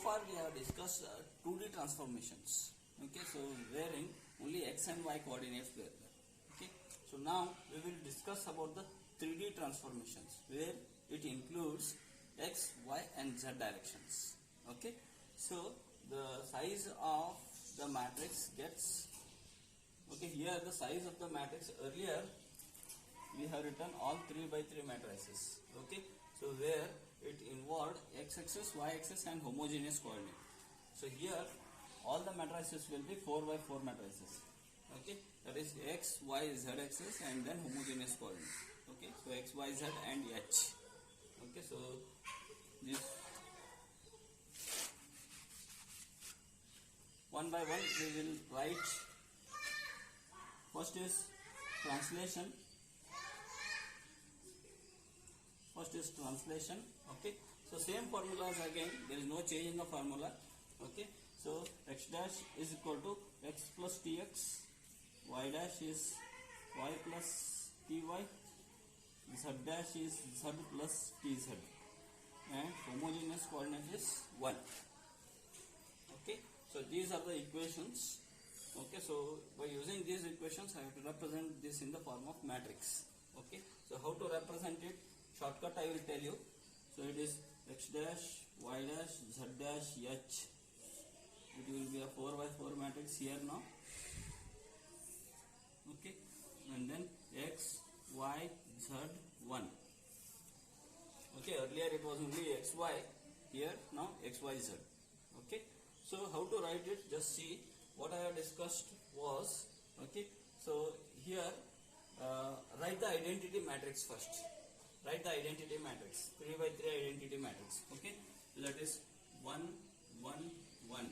far we have discussed 2D transformations. Okay, so wherein only x and y coordinates were there. Okay, so now we will discuss about the 3D transformations where it includes x, y and z directions. Okay, so the size of the matrix gets, okay, here the size of the matrix, earlier we have written all 3 by 3 matrices. Okay, so where it involved x-axis, y-axis and homogeneous coordinate. So here all the matrices will be 4 by 4 matrices. Okay, that is x, y, z axis and then homogeneous coordinate. Okay, so x, y, z and h. Okay, so this one by one we will write. First is translation. Okay, so same formulas again, there is no change in the formula. Okay, so x dash is equal to x plus tx, y dash is y plus ty, z dash is z plus tz, and homogeneous coordinate is 1. Okay, so these are the equations. Okay, so by using these equations I have to represent this in the form of matrix. Okay, so how to represent it? Shortcut I will tell you. So it is x dash, y dash, z dash, h. It will be a 4 by 4 matrix here now. Okay, and then x, y, z, 1. Okay, earlier it was only x, y. Here now x, y, z. Okay, so how to write it? Just see what I have discussed was. Okay, so here write the identity matrix first. Write the identity matrix, 3 by 3 identity matrix. Okay, that is 1, 1, 1,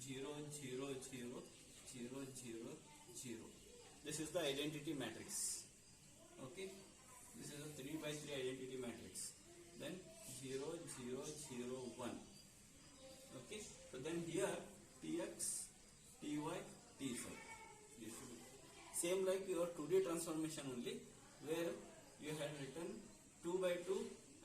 0, 0, 0, 0, 0, 0. This is the identity matrix. Okay, this is a 3 by 3 identity matrix. Then 0, 0, 0, 1. Okay, so then here tx, ty, tz. Same like your 2D transformation only, where you had written 2 by 2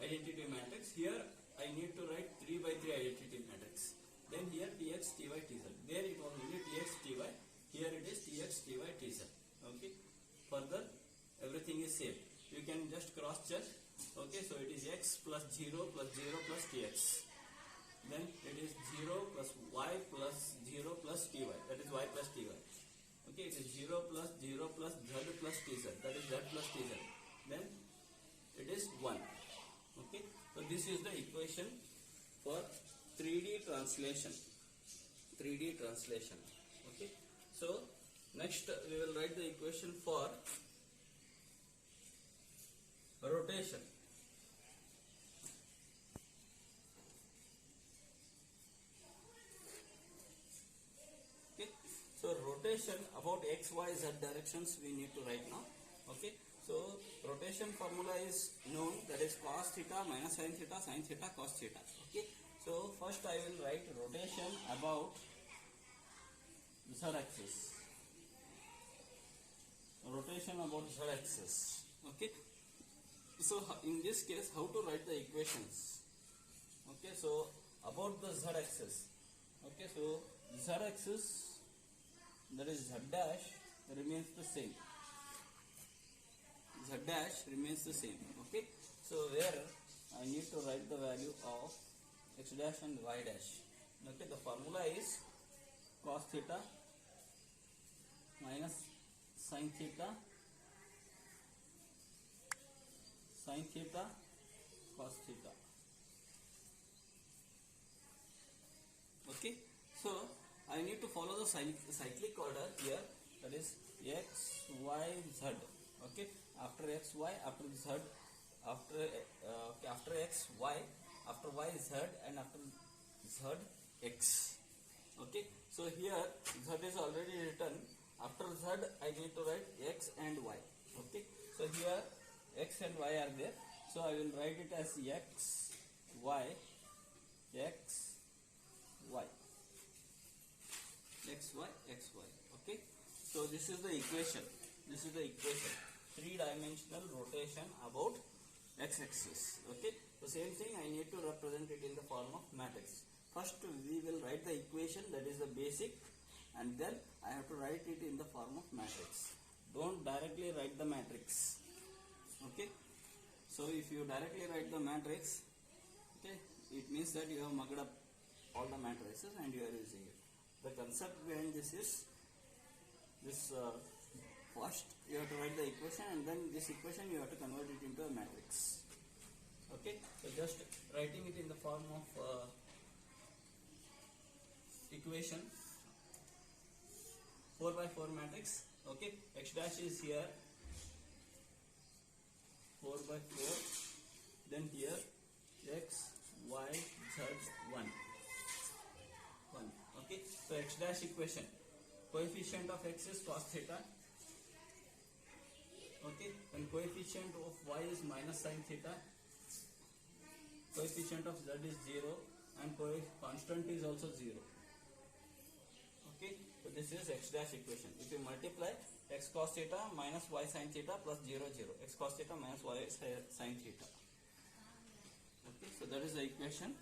identity matrix. Here I need to write 3 by 3 identity matrix. Then here tx, ty, tz. There it was only tx, ty. Here it is tx, ty, tz. Okay. Further everything is same. You can just cross check. Okay. So it is x plus 0 plus 0 plus tx. Then it is 0 plus y plus 0 plus ty. That is y plus ty. Okay. It is 0 plus 0 plus z plus tz. That is z plus tz. Then it is 1. Okay, so this is the equation for 3D translation. Okay, so next we will write the equation for rotation. Okay, so rotation about x, y, z directions we need to write now. Okay, so rotation formula is known, that is cos theta minus sin theta, cos theta. Okay, so first I will write rotation about z axis. Rotation about z axis. Okay, so in this case how to write the equations? Okay, so about the z axis. Okay, so z axis, that is z dash, remains the same. Z dash remains the same. Okay, so where I need to write the value of x dash and y dash. Okay, the formula is cos theta minus sin theta, cos theta. Okay, so I need to follow the cyclic order here, that is x, y, z. Okay, after x, y, after z, after x, y, after y, z, and after z, x. Okay, so here z is already written. After z I need to write x and y. Okay, so here x and y are there, so I will write it as x, y, x, y, x, y, x, y. Okay, so this is the equation. 3-dimensional rotation about x-axis. Okay, so same thing I need to represent it in the form of matrix. first we will write the equation, that is the basic, and then I have to write it in the form of matrix. Don't directly write the matrix. Okay, so if you directly write the matrix, okay, it means that you have mugged up all the matrices and you are using it. The concept behind this is this. First you have to write the equation, and then this equation you have to convert it into a matrix. Okay, so just writing it in the form of equation, 4 by 4 matrix. Okay, x dash is here 4 by 4, then here x, y, z, 1. Okay, so x dash equation, coefficient of x is cos theta. Okay, and coefficient of y is minus sin theta, coefficient of z is 0, and constant is also 0. Okay, so this is x dash equation. If you multiply x cos theta minus y sin theta plus 0, 0, x cos theta minus y sin theta. Okay, so that is the equation.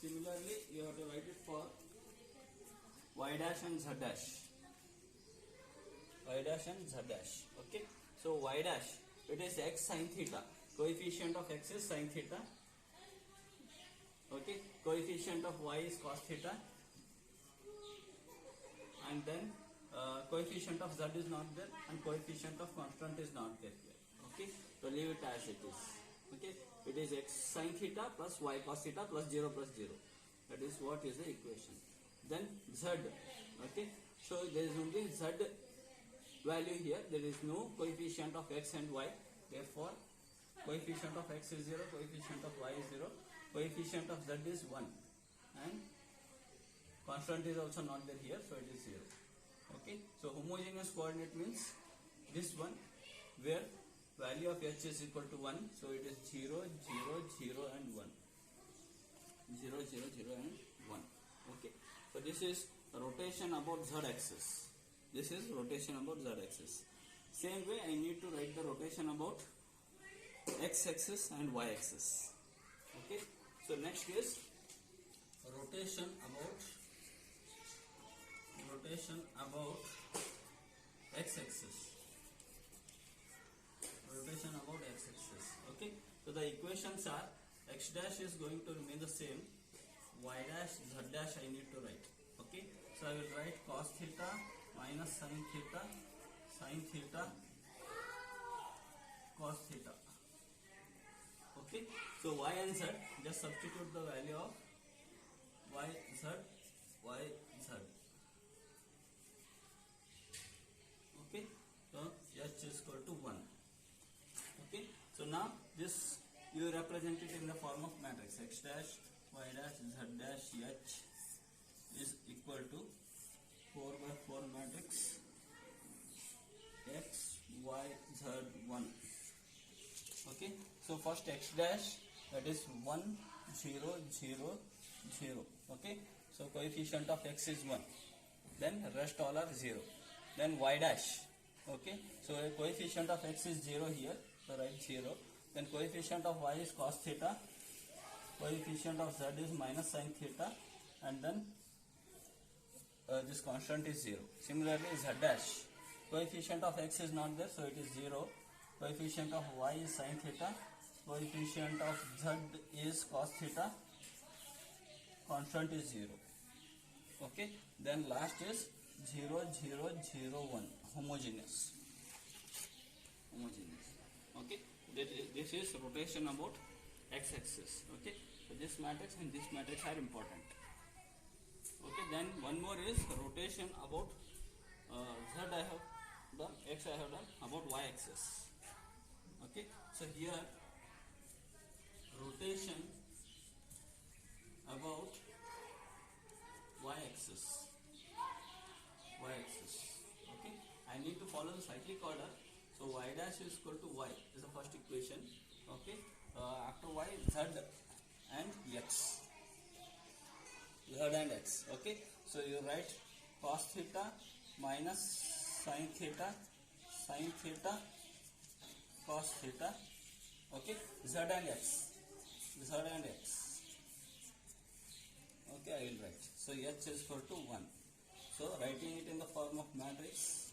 Similarly, you have to write it for y dash and z dash. Y dash and z dash. Okay, so y dash, it is x sin theta. Coefficient of x is sin theta. Okay, coefficient of y is cos theta, and then coefficient of z is not there, and coefficient of constant is not there here. Okay, so leave it as it is. Okay, it is x sin theta plus y cos theta plus 0 plus 0. That is what is the equation. Then z. Okay, so there is only z value here. There is no coefficient of x and y. Therefore, coefficient of x is 0, coefficient of y is 0, coefficient of z is 1, and constant is also not there here, so it is 0. Okay, so homogeneous coordinate means this one, where value of h is equal to 1, so it is 0, 0, 0 and 1. 0, 0, 0 and 1. Okay, so this is rotation about z axis. This is rotation about z axis. Same way I need to write the rotation about x axis and y axis. Okay, so next is rotation about x axis. Rotation about x axis. Okay, so the equations are x dash is going to remain the same, y dash, z dash I need to write. Okay, so I will write cos theta minus sin theta, cos theta. Okay, so y and z, just substitute the value of y, z. Okay, so h is equal to 1. Okay, so now this you represent it in the form of matrix. X dash, y dash, z dash, h is equal to 4 by 4 matrix x, y, z, 1. Okay, so first x dash, that is 1, 0, 0, 0. Okay, so coefficient of x is 1, then rest all are 0. Then y dash. Okay, so coefficient of x is 0 here, so write 0. Then coefficient of y is cos theta, coefficient of z is minus sin theta, and then this constant is 0. Similarly, z dash, coefficient of x is not there, so it is 0. Coefficient of y is sin theta, coefficient of z is cos theta, constant is 0. Okay, then last is 0, 0, 0, 1, homogeneous. Okay, this is rotation about x-axis. Okay, so this matrix and this matrix are important. Okay, then one more is rotation about z I have done, x I have done, about y-axis. Okay, so here rotation about y-axis. Okay, I need to follow the cyclic order. So y dash is equal to y is the first equation. Okay, after y, z and x. Okay, so you write cos theta minus sin theta, cos theta. Okay, z and x. Okay, I will write. So H is equal to 1. So writing it in the form of matrix,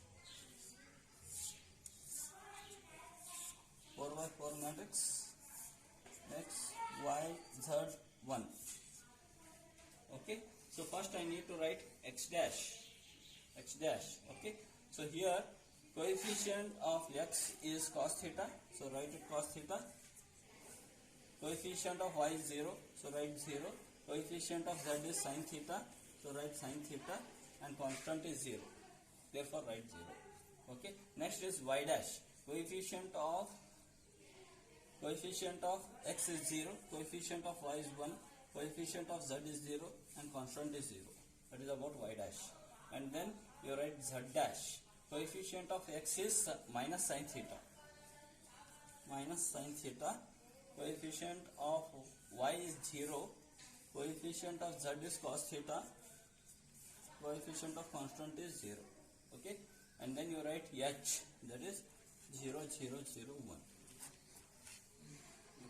4 by 4 matrix, X, Y, Z, 1. Okay, so first I need to write X dash. Okay, so here coefficient of X is cos theta, so write it cos theta. Coefficient of Y is 0, so write 0. Coefficient of Z is sin theta, so write sin theta, and constant is 0, therefore write 0. Okay, next is Y dash. Coefficient of X is 0, coefficient of Y is 1, coefficient of Z is 0, and constant is 0. That is about Y dash. And then you write Z dash. Coefficient of X is minus sin theta. Coefficient of Y is 0. Coefficient of Z is cos theta. Coefficient of constant is 0. Okay. And then you write H. That is 0, 0, 0, 1.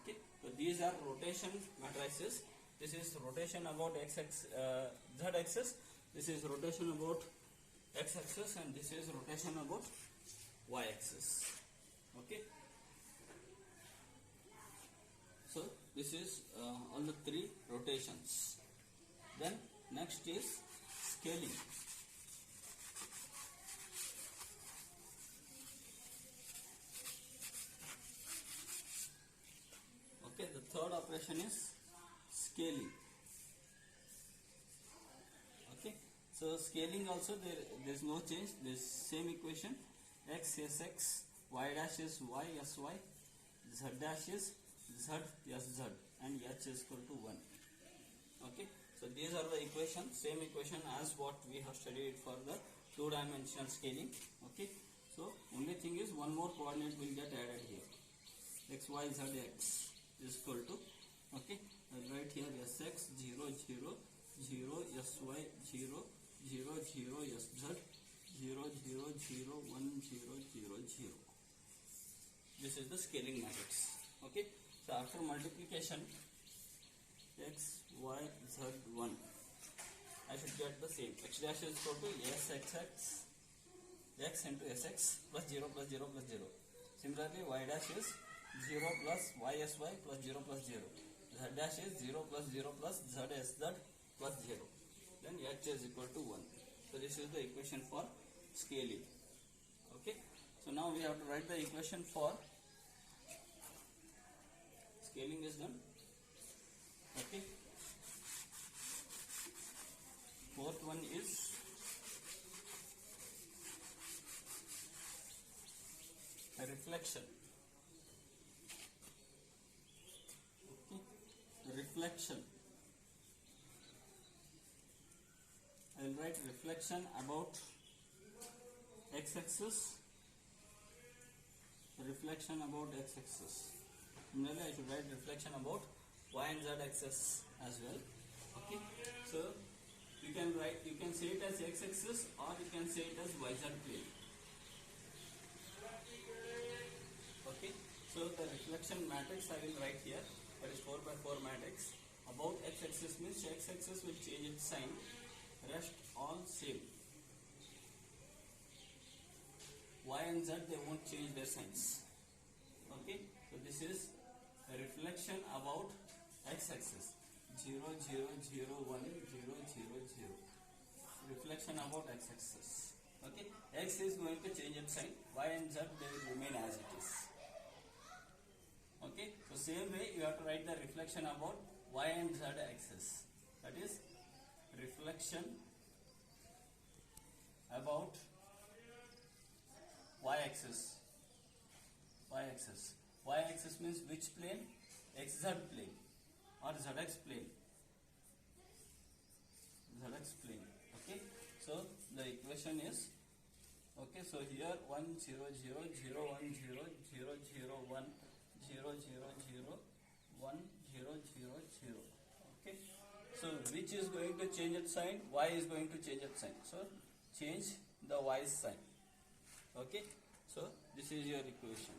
Okay. So these are rotation matrices. This is rotation about Z axis. This is rotation about X axis, and this is rotation about Y axis. Okay. So this is all the 3 rotations. Then next is scaling. Okay, the third operation is scaling. Okay, so scaling also there is no change. This same equation, X is X, Y dash is Y S Y, Z dash is Z S Z, and H is equal to 1. Okay, so these are the equations, same equation as what we have studied for the 2-dimensional scaling. Okay, so only thing is one more coordinate will get added here. X Y Z X is equal to, okay, right here Sx 0 0 0 Sy 0 0 0 Sz 0 0 0 1 0 0 0. This is the scaling matrix. Okay, so after multiplication X Y Z 1, I should get the same. X dash is equal to Sxx X into Sx plus 0 plus 0 plus 0. Similarly, Y dash is 0 plus YSY plus 0 plus 0. Z dash is 0 plus 0 plus ZSZ plus 0. Then H is equal to 1. So this is the equation for scaling. Okay. So now we have to write the equation for scaling is done. Okay. Fourth one is reflection. Reflection. I will write reflection about x-axis. Reflection about x-axis. Similarly, I should write reflection about y and z axis as well. Okay. So you can write, you can say it as x-axis or you can say it as yz plane. Okay. So the reflection matrix I will write here. That is 4 by 4 matrix. About x-axis means x-axis will change its sign. Rest all same. Y and Z they won't change their signs. Okay. So this is a reflection about x-axis. 0 0 0 1 0 0 0. Reflection about x-axis. Okay. X is going to change its sign. Y and Z they will remain as it is. Okay, so same way you have to write the reflection about y and z axis. That is reflection about y axis. Y axis. Y axis means which plane? XZ plane or ZX plane. ZX plane. Okay, so the equation is, okay, so here 1 0 0 0 1 0 0 0 1 0 0 0 1 0 0 0. Okay, so which is going to change its sign? Y is going to change its sign, so change the Y sign. Okay, so this is your equation.